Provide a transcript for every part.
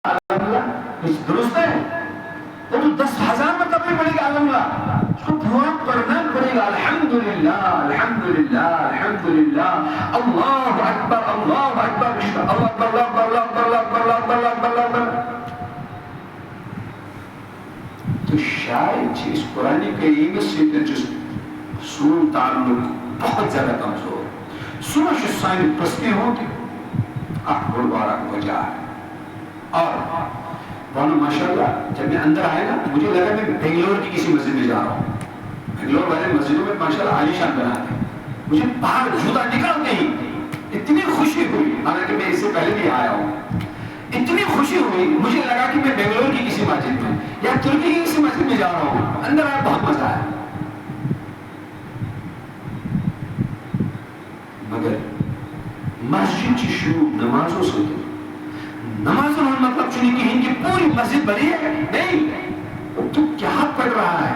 الحمدللہ درست ہے؟ وہ تو 10,000 مرتبہ بھی پڑھے گا الحمدللہ، اس کو پورا پڑھنا پڑے گا الحمدللہ الحمدللہ الحمدللہ اللہ اکبر اللہ اکبر اللہ اکبر اللہ اکبر اللہ اکبر اللہ اکبر اللہ اکبر اللہ اکبر اللہ اکبر۔ تو شاید اس قرآن کریم سے جس سون تعلق بہت زیادہ کمزور سنش سائن پستے ہوں کہ اکبر بارک وجہ ہے۔ اور بانو ماشاءاللہ جب میں اندر آیا نا مجھے لگا میں بنگلور کی کسی مسجد میں جا رہا ہوں۔ بنگلور والے مسجدوں میں ماشاءاللہ عالی شان بناتے ہیں، مجھے باہر جوتا نکالتے ہی اتنی خوشی ہوئی، حالانکہ میں اس سے پہلے بھی آیا ہوں، اتنی خوشی ہوئی مجھے لگا کہ میں بنگلور کی کسی مسجد میں یا ترکی کی کسی مسجد میں جا رہا ہوں۔ اندر آیا بہت مزہ آیا، مگر مسجد کی شروع نمازوں سے ہوتی، نمازوں کا مطلب چنی کہ ان کی پوری مسجد بنی ہے نہیں، تو کیا پڑھ رہا ہے؟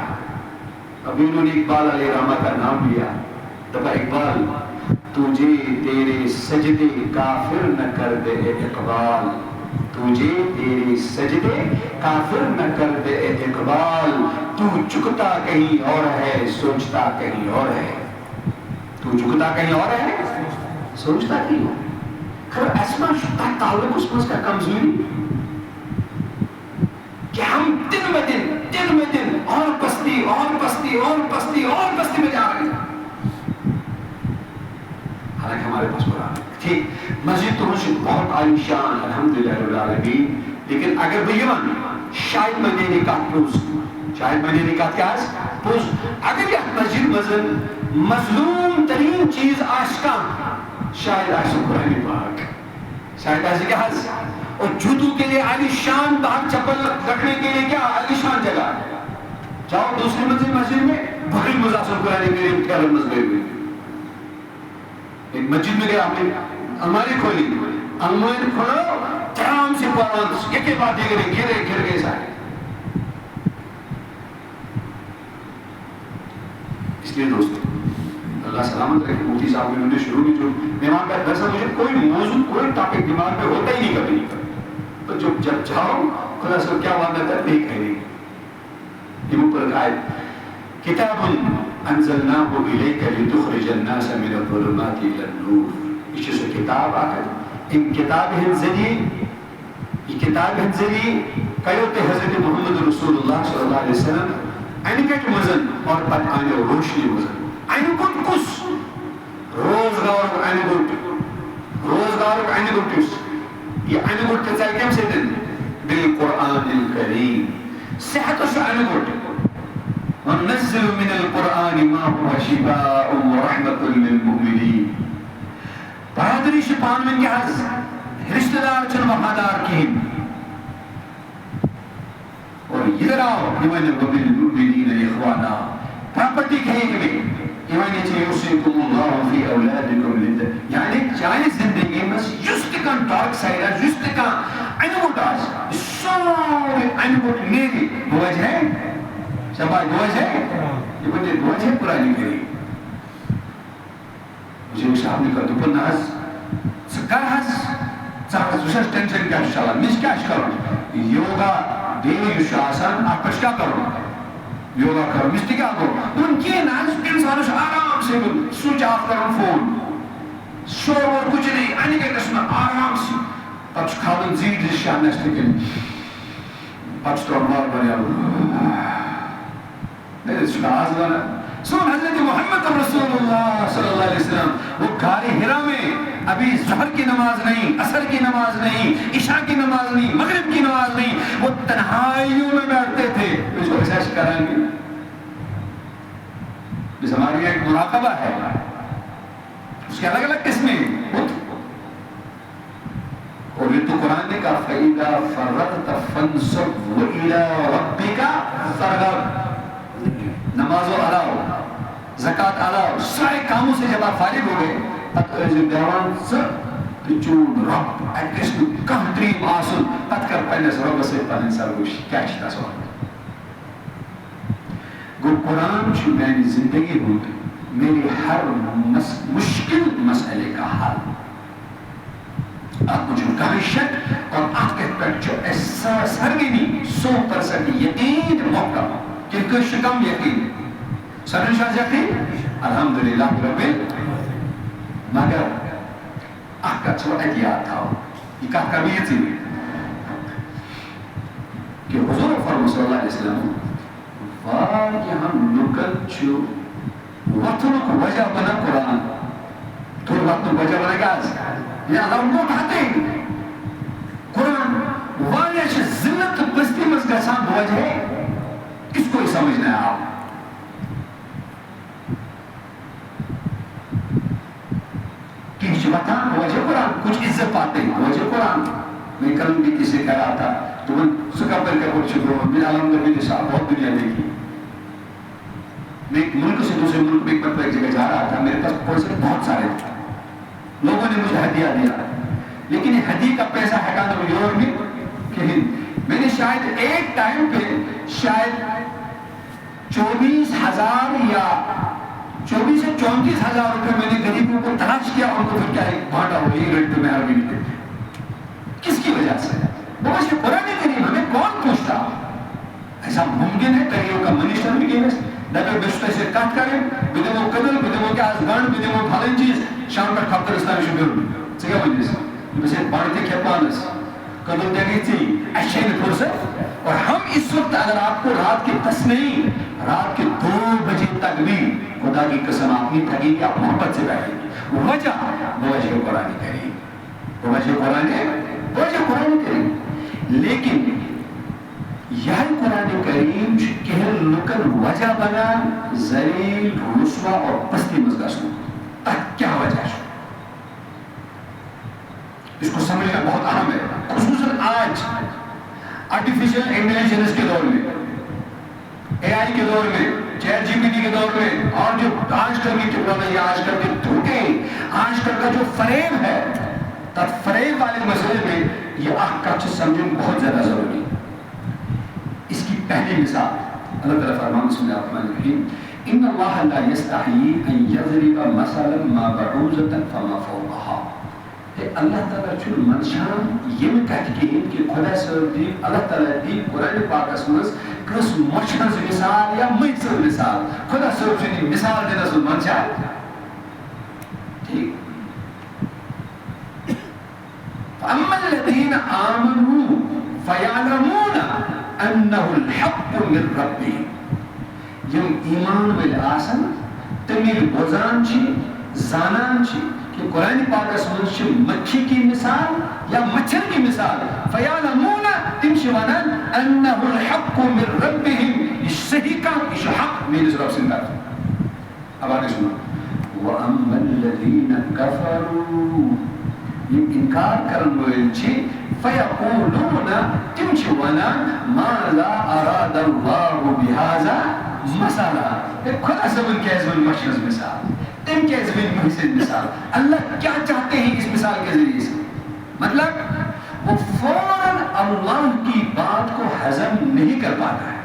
ابھی انہوں نے اقبال علیہ رحمہ کا نام لیا، دبا اقبال تجھے تیرے سجدے کافر نہ کر دے اقبال، تجھے تیرے سجدے کافر نہ کر دے اقبال، تو جھکتا کہیں اور ہے سوچتا کہیں اور ہے، تو جھکتا کہیں اور ہے سوچتا کہیں اور ہے۔ اسما شدہ تعلق اس میں اس کا کمزوری کہ ہم دن میں دن اور پستی اور پستی اور پستی اور پستی میں جا رہے ہیں، حالانکہ ہمارے پاس قرآن ٹھیک مسجد تو مسجد بہت عالی شان الحمدللہ رب العالمین، لیکن اگر بیمان شاید مدینی کا پوز، شاید مدینی کا کیاس پوز، اگر یہ مسجد مظلوم ترین چیز آشکا شاید آشکا قرآن پاک، شاید ایسے کیا حس اور جوتوں کے لیے عالی شان باہر چپل رکھنے کے لیے کیا عالی شان جگہ، جاؤ دوسری مسجد میں بڑی مزاحم قرآن کریم کے علم مذہب ہوئی، ایک مسجد میں گیا آپ نے الماری کھولی، الماری کھولو ترام سے پڑھو ایک بات دیکھ رہے گھر گئے سارے، اس لیے دوستو اللہ سلامت رکھے مفتی صاحب انہوں نے شروع میں جو مہمان کا درس ہے، مجھے کوئی موضوع کوئی ٹاپک دماغ میں ہوتا ہی نہیں کبھی، تو جب جاؤ خدا سے کیا وعدہ ہے نہیں کہنے یہ اوپر آیت کتاب انزلناہ الیک لتخرج الناس من الظلمات الى النور، اس سے کتاب آ کر ان کتاب ہن ذریعے یہ کتاب ہن ذریعے کہتے حضرت محمد رسول اللہ صلی اللہ علیہ وسلم اینکٹ مزن اور پت آنے روشنی مزن اینکٹ کس روزگار اینکٹ یہ اینکٹ تیسائی کم سے دن بالقرآن الکریم صحت اس اینکٹ وننزل من القرآن ما هو شفاء ورحمة للمؤمنین، برادری شپان من کے حض رشتہ دار چن وفادار کی اور ادھر آؤ ایمان بالمؤمنین اخوانا پراپرٹی کہیں کہ ایمان یہ یوصیکم اللہ فی اولادکم للذکر، یعنی چاہے زندگی میں جست کن ڈارک سائڈ ہے، جست کن اینوٹ آج سوری اینوٹ میری بوجھ ہے شبائی بوجھ ہے، یہ بندے بوجھ ہے قرآن کریم، مجھے ایک صاحب نے کہا تو پنہ حس سکر حس صاحب دوسرا ٹینشن کیا شاء اللہ مجھ کیا کروں یوگا دیوی شاسن آپ کچھ کیا کروں یوگا کرو مجھتے کیا کرو ان کی ناز انسانش آرام سے سوچ آف کرو فون شور اور کچھ نہیں آنے کے قسم آرام سے پچ کھاؤن زید شاہ نشتے کے پچ تو امار بنیا میرے شکاز بنا سن حضرت محمد رسول اللہ صلی اللہ علیہ وسلم وہ گھاری ہرا میں ابھی ظہر کی نماز نہیں، عصر کی نماز نہیں، عشاء کی نماز نہیں، مغرب کی نماز نہیں، وہ تنہائیوں میں بیٹھتے تھے، اس کو ایسا کریں گے اس ہماری ایک مراقبہ ہے اس کے الگ الگ قسمیں اور یہ تو قرآن نے کہا فَإِذَا فَرَّغْتَ فَانْصَبْ وَإِلَىٰ رَبِّكَ فَارْغَب، نماز و الاؤ زکاة الاؤ سارے کاموں سے جب آپ فارغ ہو گئے تک دیوان سر تجون رب ایڈریس تو کہتری آسل پت کر پہنے سے رب سے پہنے سر گوش کیا چیتا سوال گو قرآن جو میں نے زندگی ہوتی میری ہر مشکل مسئلے کا حل آپ مجھے کہشت اور آپ کے پر جو سرگنی 100% یقین محکم کہ شکم یقین سرن شاہ یقین الحمدللہ رب مگر اکا چھو ادیات تھا یہ کہا کبھی تھی کہ حضور فرما صلی اللہ علیہ وسلم واقعی ہم نکل چھو وطن کو وجہ بنا قرآن تو وطن کو وجہ بنا گاز یہ اللہ موت ہاتے ہیں قرآن واقعی چھو ذلت بستی مزگسان بوجہ ہے کس کو ہی سمجھنا ہے آپ کہ وطن وجہ قرآن کچھ عزت پاتے ہیں وجہ قرآن میں کل بھی کسی کہہ رہا تھا تو میں سکا پر کر پوچھ چکا ہوں میرا علم نبی نے صاحب بہت دنیا دیکھی میں ایک ملک سے دوسرے ملک میں ایک مرتبہ ایک جگہ جا رہا تھا میرے پاس پیسے بہت سارے تھے لوگوں نے مجھے ہدیہ دیا لیکن یہ ہدیہ کا پیسہ ہے کہ یورپ میں کہ میں نے شاید ایک ٹائم پہ شاید 24,000 یا 24 سے 34,000 روپے میں نے غریبوں کو تلاش کیا ان کو پھر کیا ایک بانٹا ہو یہ ریٹ میں عربی نہیں دیتے کس کی وجہ سے بہت سے قرآن کریم ہمیں کون پوچھتا ایسا ممکن ہے کہ کا منیشتر بھی گئے دبے بشتے سے کٹ کریں بدمو قدل بدمو کے آزگان بدمو بھالن چیز شام پر خبر اسلامی شکر سکا مجلس بسے بانتے کھپانس قدل دیگی تھی اشین فرصت اور ہم اس وقت اگر آپ کو رات کے 10 نہیں رات کے 2 بجے تک بھی خدا کی قسم آپ نہیں تھگی کہ آپ محبت سے بیٹھیں گے وجہ قرآن کریم وجہ قرآن کریم لیکن یہ قرآن کریم کہل لکن وجہ بنا ذلیل رسوا اور پستی مزگا سنو تک کیا وجہ ہے اس کو سمجھنا بہت اہم ہے خصوصاً آج آرٹیفیشل انٹیلیجنس کے دور میں اے آئی کے دور میں چیٹ جی پی ٹی کے دور میں اور جو آج کل کی ٹیکنالوجی آج کل کے دھوکے آج کل کا جو فریب ہے تب فریب والے مسئلے میں یہ احکام سمجھنا بہت زیادہ ضروری اس کی پہلی مثال اللہ تعالیٰ فرمان بسم اللہ الرحمن الرحیم ان اللہ لا یستحیی ان یضرب مثلا ما بعوضة فما فوقها اللہ تعالیٰ چون منشان یہ میں کہتے ہیں کہ خدا صرف دی اللہ تعالیٰ دی قرآن پاک اسمس کس مشہر مثال یا مجھر مثال خدا صرف چونی مثال دینا سن منشان ٹھیک فَأَمَّا الَّذِينَ آمَنُوا فَيَعْلَمُونَ أَنَّهُ الْحَقُّ مِنْ رَبِّهِمْ یم ایمان ول آسن تمیل بوزان چی زانان چی کہ قرآن پاک اسمن چھ مچھی کی مثال یا مچھر کی مثال فَيَعْلَمُونَ تم شوانان أَنَّهُ الْحَقُّ مِنْ رَبِّهِمْ یہ صحیح کا یہ حق میرے رب سے انکار اب آگے سنو وَأَمَّا الَّذِينَ كَفَرُوا یہ انکار کرن ویل چھ فیقولون تم چھوانا ماذا اراد اللہ بہذا مثلا خدا سبن کے ازمن مشرز مثال تم کے ازمن محسن مثال اللہ کیا چاہتے ہیں اس مثال کے ذریعے سے مطلب وہ فوراً اللہ کی بات کو ہضم نہیں کر پاتا ہے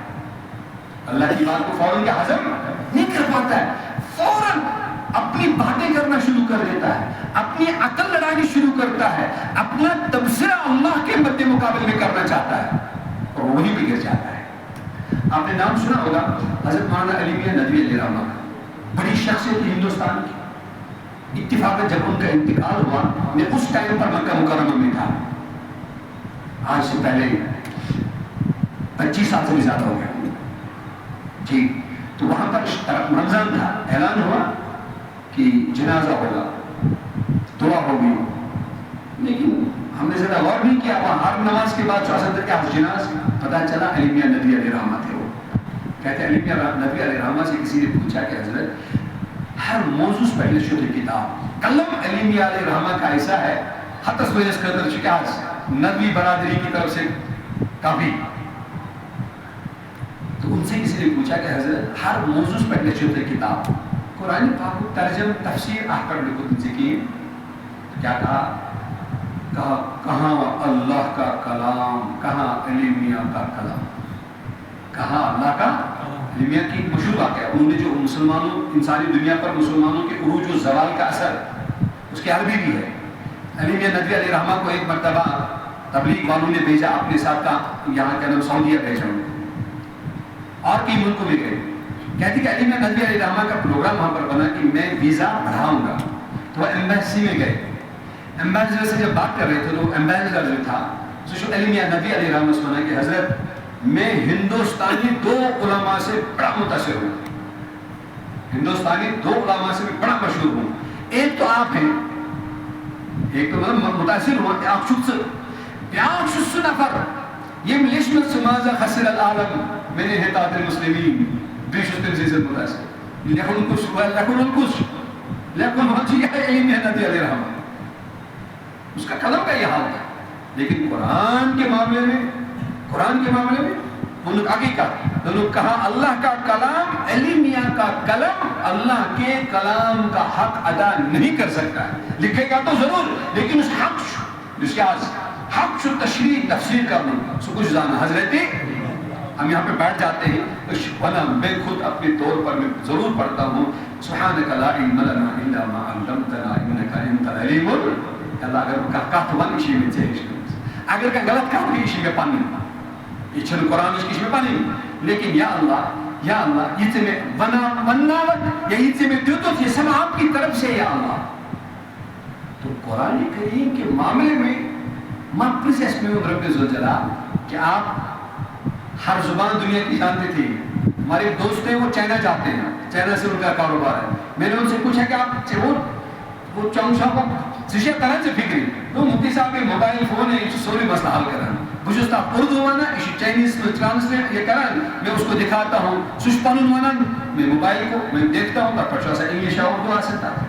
اللہ کی بات کو فوراً کیا ہضم نہیں کر پاتا ہے فوراً اپنی باتیں کرنا شروع کر دیتا ہے اپنی عقل لڑانی شروع کرتا ہے اپنا تبصرہ اللہ کے مد مقابل میں کرنا چاہتا ہے اور وہی بھی گر جاتا ہے آپ نے نام سنا ہوگا حضرت مولانا علی میاں ندوی علیہ رحمہ کا بڑی شخصیت ہندوستان کی اتفاقاً جب ان کا انتقال ہوا میں اس ٹائم پر مکہ مکرمہ میں تھا آج سے پہلے 25 سال سے بھی زیادہ ہو گیا ٹھیک تو وہاں پر رمضان تھا اعلان ہوا کہ جنازہ ہوگا دعا ہوگی لیکن ہم نے زیادہ غور نہیں کیا وہاں ہر نماز کے بعد چوسا تک کہ جناز پتہ چلا علی میاں ندوی علیہ رحمہ تھے وہ کہتے ہیں علی میاں ندوی علیہ رحمہ سے کسی نے پوچھا کہ حضرت ہر موضوع پہلے شد کتاب قلم علی میاں علیہ رحمہ کا ایسا ہے حتس وجہ قدر شکاز ندوی برادری کی طرف سے کافی تو ان سے کسی نے پوچھا کہ حضرت ہر موضوع پہلے شد کتاب قرآن پاک کو ترجم تفسیر احکام لکھت سے کی کیا کہا کہاں اللہ کا کلام کہاں علی میاں کا کلام کہاں اللہ کا علی میاں کی مشہور واقعہ انہوں نے جو مسلمانوں انسانی دنیا پر مسلمانوں کے عروج و زوال کا اثر اس کے عربی بھی ہے علی میاں ندوی علیہ رحمہ کو ایک مرتبہ تبلیغ والوں نے بھیجا اپنے ساتھ کا یہاں کیا نام سعودیہ بھیجا اور کئی ملکوں میں گئے. کہتی کہ علی میاں ندوی علیہ الرحمہ کا پروگرام وہاں پر بنا کہ میں ویزا بڑھاؤں گا. تو وہ ایمبیسی میں گئے. ایمبیسڈر سے جب بات کر رہے تھے تو ایمبیسڈر جو تھا سو علی میاں ندوی علیہ الرحمہ سنا کہ حضرت میں ہندوستانی 2 علماء سے بڑا متاثر ہوں. ہندوستانی 2 علماء سے بڑا مشہور ہوں. ایک تو آپ ہیں, ایک تو متاثر ہوا آپ شخص بیاق شخص نفر یم لیشمت سمازا خسر العالم من انحطاط المسلمین بیشتر تم سے متاثر لیکن وجہ علم ندوی علیہ الرحمہ اس کا قلم کا یہ حال تھا. لیکن قرآن کے معاملے میں انہوں نے آگے کہا اللہ کا کلام علی میاں کا قلم اللہ کے کلام کا حق ادا نہیں کر سکتا ہے. لکھے گا تو ضرور لیکن اس جس کے حق شو تشریح تفسیر کرنا سو کچھ جانا. حضرت ہم یہاں پہ بیٹھ جاتے ہیں میں خود اپنے طور پر میں ضرور پڑھتا ہوں سبحانک لا علم لنا الا ما علمتنا انک انت العلیم. اللہ اگر کہت ون اسی میں چاہیے اگر کا غلط کہت بھی اسی میں پانی یہ چھن قرآن اس کی میں پانی لیکن یا اللہ یہ سے میں وناوت یا یہ سے میں دیتو یہ سب آپ کی طرف سے یا اللہ. تو قرآن کریم کے معاملے میں پرسیس میں رب ذوالجلال کہ آپ ہر زبان دنیا کی جانتے تھے. ہمارے دوست ہیں وہ چائنا جاتے ہیں, چائنا سے ان کا کاروبار ہے. میں نے ان سے پوچھا کہ آپ وہ چونگ شاہ کو سشیا طرح سے فکری تو مفتی صاحب کے موبائل فون ہے یہ سوری مسئلہ حل کرنا بجھستا اردو وانا اس چائنیز میں ٹرانسلیٹ یہ کرنا میں اس کو دکھاتا ہوں سشپانون وانا میں موبائل کو میں دیکھتا ہوں پر پچھا سا انگلیش ہے اردو آ سکتا ہے.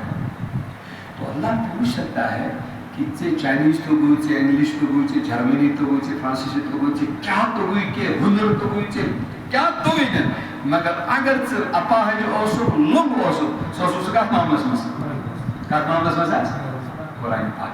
تو اللہ پوچھ سکتا ہے کہ چائنیز تو گوئی چے انگلیش تو گوئی چے جرمنی تو گوئی چے فرانسیسی تو گوئی چے کیا تو گوئی کے ہنر تو گوئی چے کیا تو گوئی دن مگر اگر اپا ہے جو اوسو لنگ اوسو سو سو سکات معاملس مسا قرآن پاک